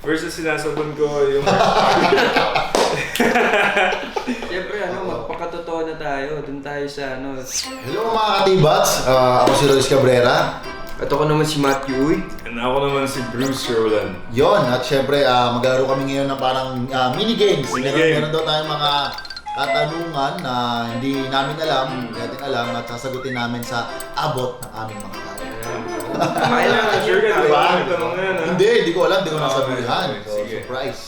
First na sinasabon ko yung... Siyempre, magpakatotoo na tayo. Doon tayo sa Hello mga katibats, ako si Luis Cabrera. At ako naman si Matthew Uy. And ako naman si Bruce Roland. Yon, at syempre maglaro kami ngayon ng parang mini-games. Meron daw tayong mga katanungan na hindi namin alam, hindi natin alam at sasagutin namin sa abot ng aming mga kaya. Sure ka, diba? Tanong na yan, ha? Hindi ko alam, hindi ko nasabihan. Okay, So, sige. surprise.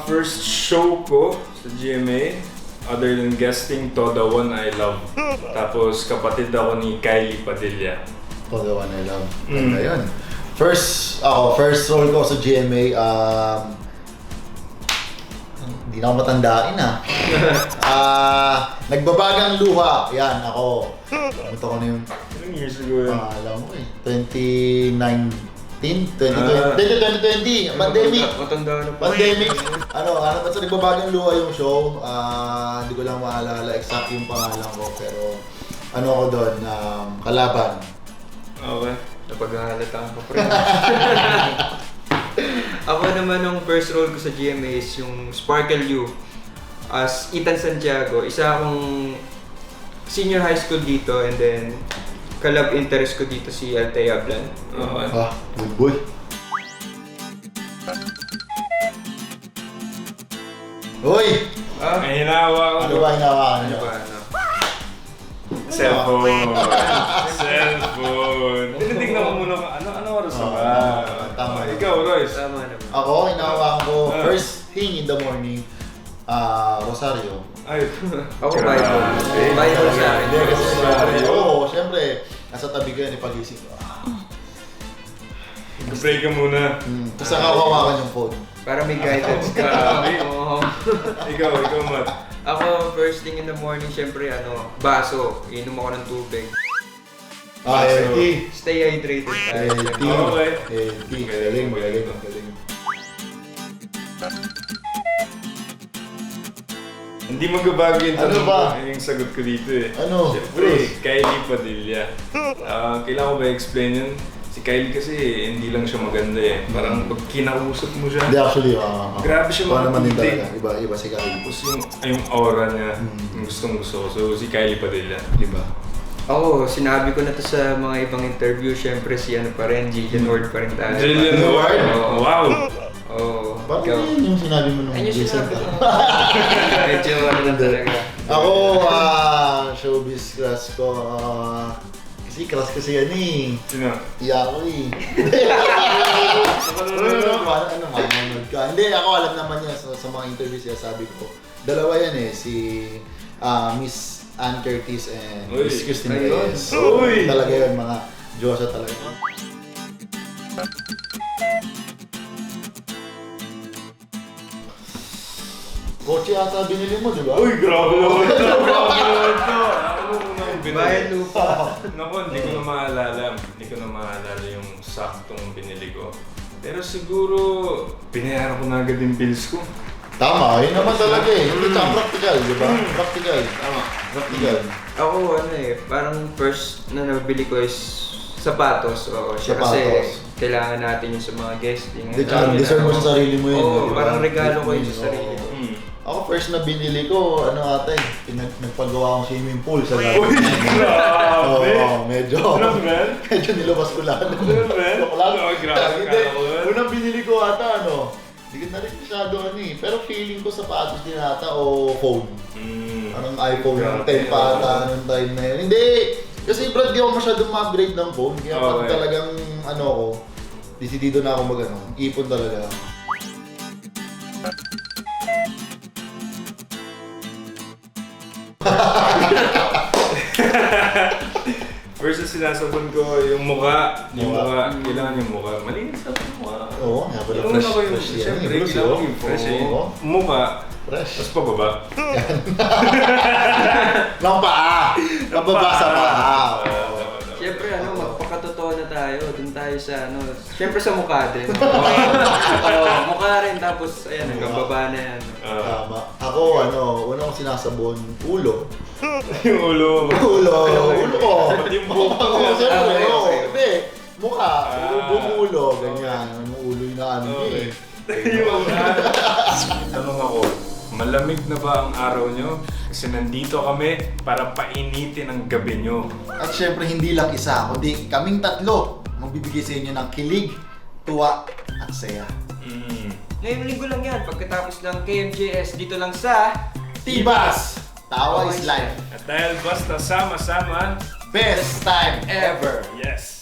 First show ko sa GMA, other than guesting, to the one I love. Tapos kapatid ako ni Kylie Padilla. To the one I love. Ganda yun. First role ko sa GMA, hindi na ako matandain Nagbabagang luha. Yan, ako. Ito ko na yung Ilang years ago yun? alam mo 2019, 2020, pandemic. Matanda na pa. Pandemic. Basta nagbabagang luha yung show. Hindi ko lang maalala exact yung pangalan ko, pero ako doon, kalaban. Okay. Napaghahalata ko, pre. Ako naman nung first role ko sa GMA is yung Sparkle U as Ethan Santiago. Isa akong senior high school dito and then ka-love interest ko dito si Althea Blan. Okay. Good boy. Uy! May hinawa ko. Ano ba hinawakan Ano niyo? ba? Cellphone. Cellphone. Tinitignan ko muna ano oras na ba? Tama. Ikaw, Royce. Tama naman. Ako, hinawakan ko first thing in the morning, Rosario. Ay, Ako Bible. Bible sa akin. Hindi, kasi Rosario. syempre, nasa tabi ko yan, ipagising ko. pray ka muna. Tapos nakawawakan yung phone. Para may guidance ka. Grabe. Oo. Ikaw, Matt. Ako, first thing in the morning, syempre, baso. Inom ako ng tubig. Healthy. Stay hydrated tayo. Healthy. Okay. Healthy. Galing, galing, galing. Hindi magbabago yung Ano tanong ba? ko, yung sagot ko dito eh. Ano? Siyempre, Kylie Padilla. Kailangan ko ba explain yun? Si Kylie kasi hindi lang siya maganda eh. Parang pag kinausap mo siya, Hindi actually, grabe siya mga naman din matutig. talaga. Iba si Kylie. Tapos yung aura niya, yung gustong gusto ko. So si Kylie Padilla. Diba? Ako, sinabi ko na to sa mga ibang interview, syempre si pa rin, Jillian Ward pa rin tayo. Jillian Ward? Oo. Wow! Oo. Bakit yun yung sinabi mo nung Ayun yung recent sinabi ka? ko. Medyo na talaga. Ako, showbiz crush ko. Kasi crush kasi yan eh. Sino? Iya ako eh. Ano manonood ka? Hindi, ako alam naman niya sa mga interviews niya, sabi ko. Dalawa yan eh, si Miss Ann Curtis and Uy, Miss Christine ayun. Reyes. Uy! Talaga yun, mga Diyosa talaga. Kotse ata binili mo, di ba? Uy, grabe naman ito! Grabe naman ito! Ano mo nang binili? Bayan lupa. Naku, hindi ko na maalala. Hindi ko na maalala yung saktong binili ko. Pero siguro, binayaran ko na agad yung bills ko. Tama, yun naman talaga eh. Hindi tsaka practical, di ba? Practical. Tama, practical. Ako, parang first na nabili ko is sapatos. Oo, siya kasi Sapatos. kailangan natin yung sa mga guesting. Hindi, tsaka deserve mo sa sarili mo yun. Oo, di ba? parang regalo ko yun sa sarili ko. Ako first na binili ko, ata eh, nagpagawa akong swimming pool sa Uy, garden. grabe! Oo, medyo. Ano, man? Medyo nilabas ko lang. Ano, man? Joke lang. Oh, grabe, Hindi, kala ko yun. unang binili ko ata hindi ko na rin masyado eh. Pero feeling ko sapatos din ata o phone. Parang iPhone ng 10 pa ata nung time na yun. Hindi! Kasi Brad, di ako masyadong ma-upgrade ng phone. Kaya pag Okay. talagang ko, desidido na ako ipon talaga. First na sinasabon ko yung mukha. Yung Mukha. mukha. Kailangan yung mukha. Malinis ang mukha. Oo, nga pala Yung fresh, una ko yung, fresh yan. siyempre, Fresh, kailangan oh. yung fresh eh. Oo. Mukha, Fresh. tapos pababa. Ng paa! Pababa sa paa! Siyempre, magpakatotoo na tayo. Doon tayo sa, siyempre sa mukha din. Oo, mukha rin. Tapos, ayan, hanggang baba na yan. Tama. Ako, una kong sinasabon, ulo. Yung ulo. Ulo ko. Pati yung buhok. Oo, siyempre, oo. Mukha, buong ulo, ganyan. Yung ulo yung ano niya Tanong ako, malamig na ba ang araw nyo? Kasi nandito kami para painitin ang gabi nyo. At syempre hindi lang isa, kundi kaming tatlo magbibigay sa inyo ng kilig, tuwa, at saya. Ngayong linggo lang yan, pagkatapos ng KMJS dito lang sa Tibas! Tawa is life. At dahil basta sama-sama, Best time ever! yes!